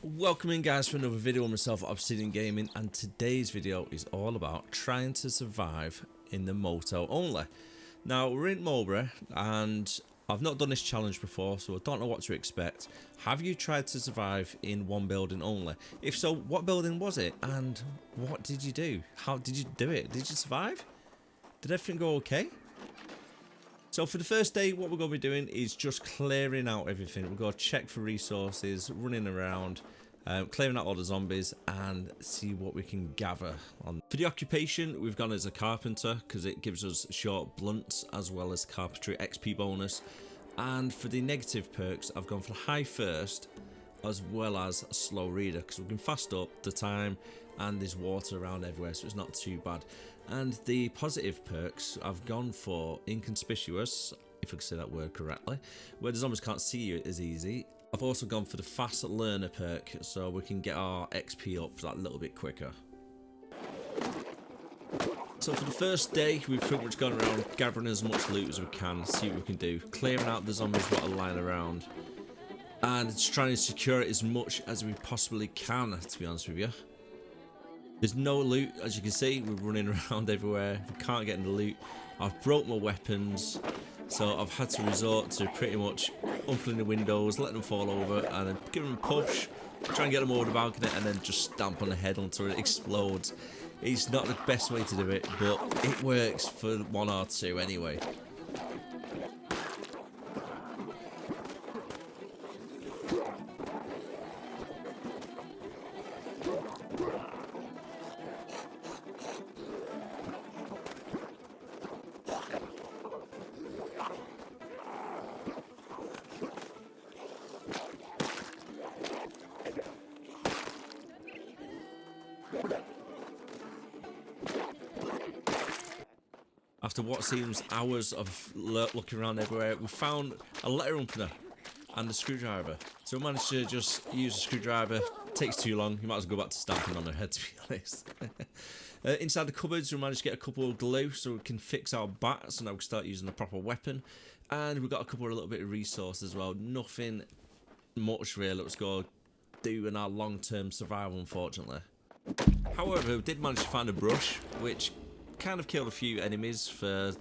Welcome in guys for another video on myself, Obsidian Gaming, and today's video is all about trying to survive in the MOTEL only. Now we're in Mulberry and I've not done this challenge before, so I don't know what to expect. Have you tried to survive in one building only? If so, what building was it and what did you do? How did you do it? Did you survive? Did everything go okay? So for the first day, what we're going to be doing is just clearing out everything. We're going to check for resources, running around, clearing out all the zombies and see what we can gather on. For the occupation, we've gone as a carpenter because it gives us short blunts as well as carpentry XP bonus. And for the negative perks, I've gone for high first as well as slow reader because we can fast up the time and there's water around everywhere, so it's not too bad. And the positive perks, I've gone for inconspicuous, if I can say that word correctly, where the zombies can't see you as easy. I've also gone for the fast learner perk, so we can get our XP up that little bit quicker. So for the first day, we've pretty much gone around gathering as much loot as we can, see what we can do, clearing out the zombies that are lying around, and just trying to secure it as much as we possibly can, to be honest with you. There's no loot, as you can see, we're running around everywhere, we can't get any loot. I've broke my weapons, so I've had to resort to pretty much opening the windows, letting them fall over, and then give them a push, try and get them over the balcony, and then just stamp on the head until it explodes. It's not the best way to do it, but it works for one or two anyway. After what seems hours of looking around everywhere, we found a letter opener and a screwdriver. So we managed to just use a screwdriver. It takes too long, you might as well go back to stamping on her head, to be honest. Inside the cupboards, we managed to get a couple of glue so we can fix our bats, so now we can start using a proper weapon. And we've got a couple of little bit of resources as well. Nothing much really. Let's go do in our long-term survival, unfortunately. However, we did manage to find a brush, which kind of killed a few enemies for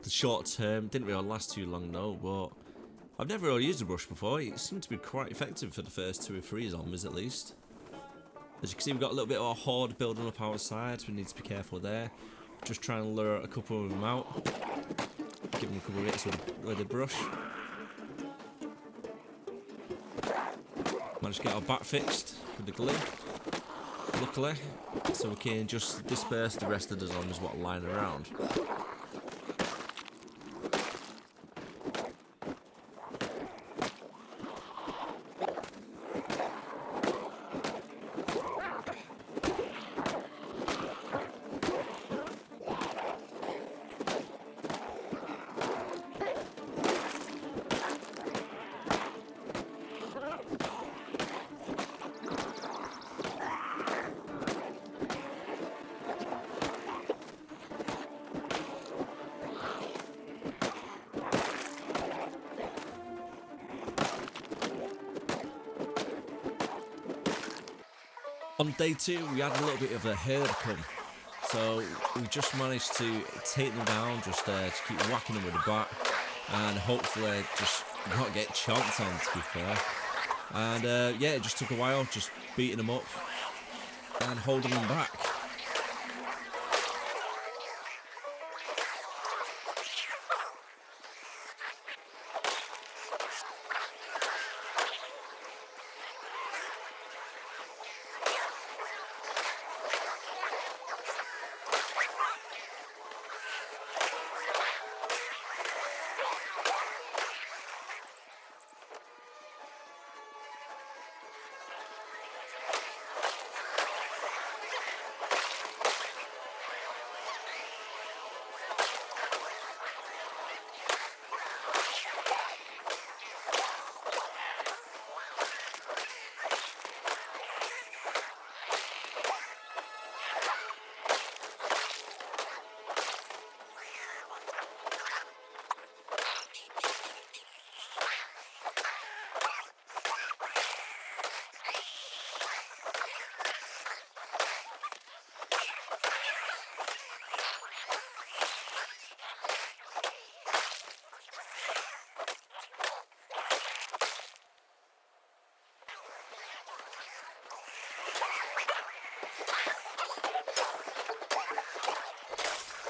the short term. Didn't really last too long though, but I've never really used a brush before. It seemed to be quite effective for the first 2 or 3 zombies at least. As you can see, we've got a little bit of a horde building up outside, so we need to be careful there. Just try and lure a couple of them out. Give them a couple of hits with a brush. Managed to get our bat fixed with the glue, luckily, so we can just disperse the rest of the zombies what are lying around. On day 2, we had a little bit of a herd come, so we just managed to take them down, just keep whacking them with a bat, and hopefully just not get chomped on, to be fair. And yeah, it just took a while, just beating them up and holding them back.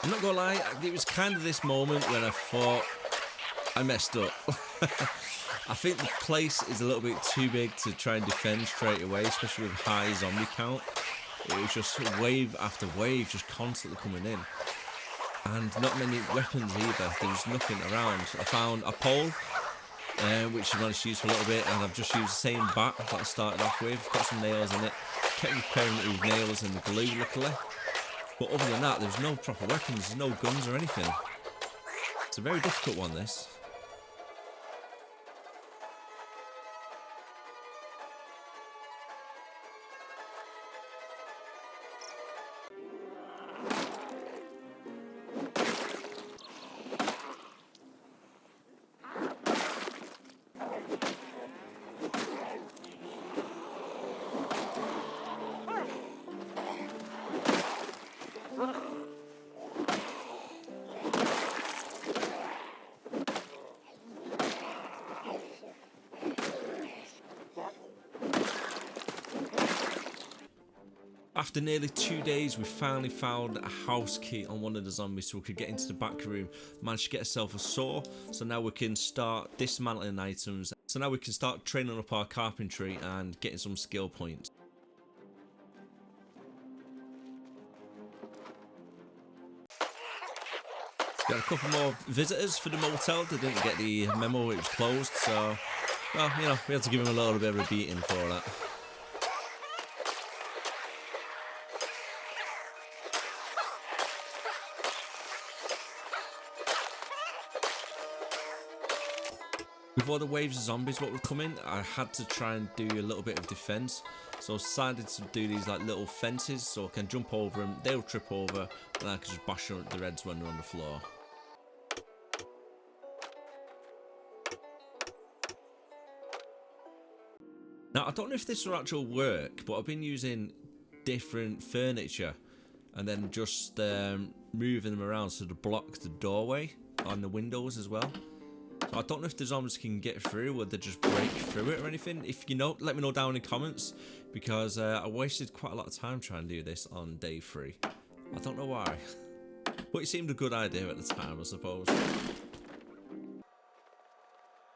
I'm not gonna lie, it was kind of this moment when I thought I messed up. I think the place is a little bit too big to try and defend straight away, especially with high zombie count. It was just wave after wave just constantly coming in. And not many weapons either, there was nothing around. I found a pole, which I managed to use for a little bit, and I've just used the same bat that I started off with, got some nails in it, kept repairing it with nails and the glue luckily. But other than that, there's no proper weapons, there's no guns or anything. It's a very difficult one, this. After nearly 2 days, we finally found a house key on one of the zombies so we could get into the back room. Managed to get ourselves a saw, so now we can start dismantling items. So now we can start training up our carpentry and getting some skill points. Got a couple more visitors for the motel. They didn't get the memo, it was closed, so well, you know, we had to give them a little bit of a beating for that. With all the waves of zombies what were coming, I had to try and do a little bit of defense. So I decided to do these like little fences so I can jump over them, they'll trip over, and I can just bash them at the reds when they're on the floor. Now I don't know if this will actually work, but I've been using different furniture and then just moving them around so to block the doorway on the windows as well. I don't know if the zombies can get through or they just break through it or anything. If you know, let me know down in the comments, because I wasted quite a lot of time trying to do this on day 3. I don't know why, but it seemed a good idea at the time, I suppose.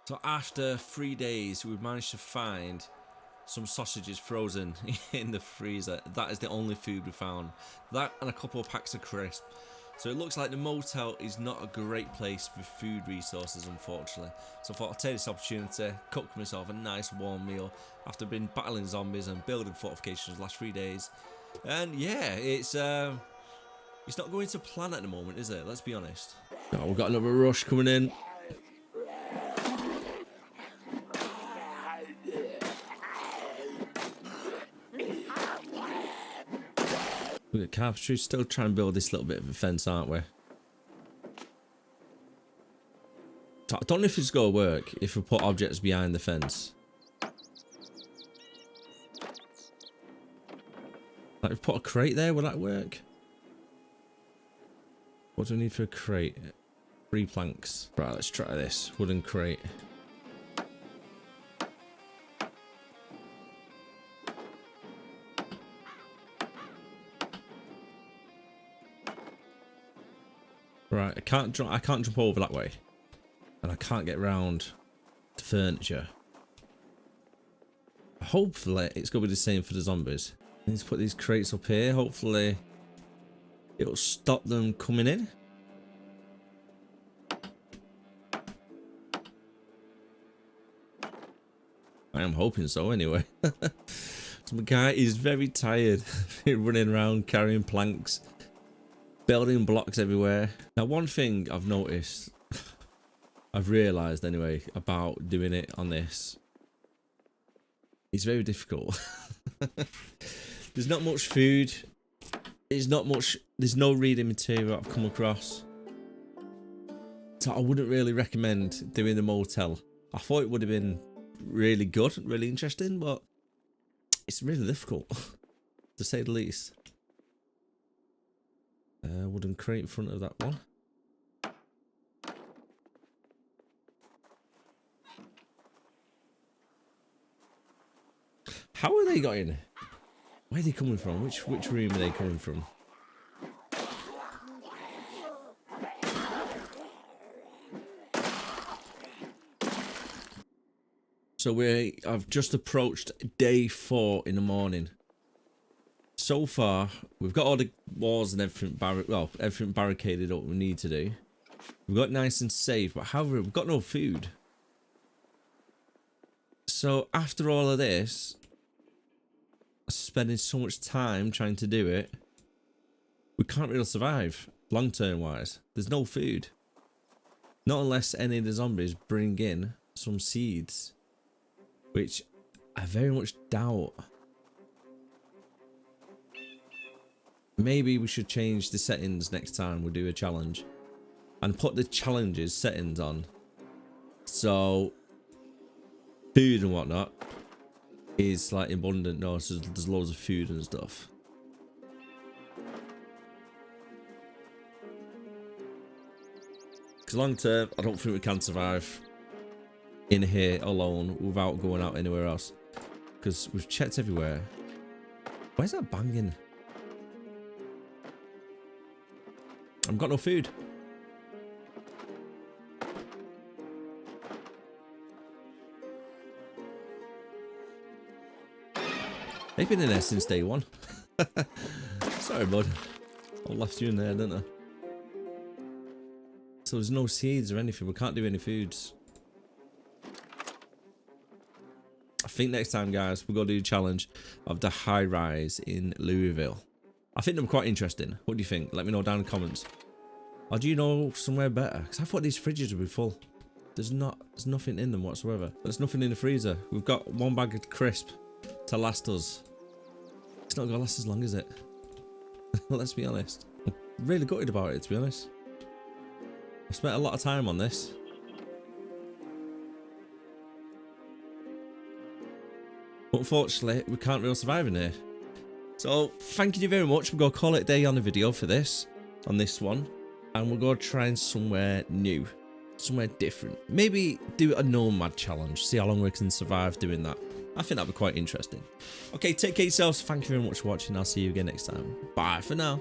So after 3 days, we managed to find some sausages frozen in the freezer. That is the only food we found. That and a couple of packs of crisps. So it looks like the motel is not a great place for food resources, unfortunately. So I thought I'd take this opportunity, cook myself a nice warm meal after been battling zombies and building fortifications the last 3 days. And yeah, it's not going to plan at the moment, is it? Let's be honest. Oh, we've got another rush coming in. We've got carpentry, still trying to build this little bit of a fence, aren't we? So I don't know if it's going to work if we put objects behind the fence. Like, if we put a crate there, will that work? What do we need for a crate? 3 planks. Right, let's try this. Wooden crate. Right, I can't jump over that way, and I can't get round the furniture. Hopefully, it's gonna be the same for the zombies. Let's put these crates up here. Hopefully, it'll stop them coming in. I am hoping so, anyway. So my guy is very tired, running around carrying planks. Building blocks everywhere. Now, one thing I've noticed, I've realised anyway, about doing it on this, it's very difficult. There's not much food. There's no reading material I've come across. So I wouldn't really recommend doing the motel. I thought it would have been really good, really interesting, but it's really difficult, to say the least. Wooden crate in front of that one. How are they got in? Where are they coming from? Which room are they coming from? So I've just approached day 4 in the morning. So far, we've got all the walls and everything everything barricaded up we need to do. We've got nice and safe, but however, we've got no food. So after all of this, spending so much time trying to do it, we can't really survive long-term wise. There's no food. Not unless any of the zombies bring in some seeds, which I very much doubt. Maybe we should change the settings next time we do a challenge and put the challenges settings on, so food and whatnot is like abundant. No, so there's loads of food and stuff. Because long term, I don't think we can survive in here alone without going out anywhere else. Because we've checked everywhere. Where's that banging? I've got no food. They've been in there since day 1. Sorry, bud. I left you in there, didn't I? So there's no seeds or anything. We can't do any foods. I think next time, guys, we're going to do a challenge of the high rise in Louisville. I think they're quite interesting. What do you think? Let me know down in the comments. Or do you know somewhere better? Because I thought these fridges would be full. There's nothing in them whatsoever. There's nothing in the freezer. We've got 1 bag of crisp to last us. It's not going to last as long, is it? Let's be honest. I'm really gutted about it, to be honest. I spent a lot of time on this. Unfortunately, we can't really survive in here. So, thank you very much. We're going to call it a day on the video for this, on this one. And we're going to try somewhere new, somewhere different. Maybe do a nomad challenge, see how long we can survive doing that. I think that'd be quite interesting. Okay, take care of yourselves. Thank you very much for watching. I'll see you again next time. Bye for now.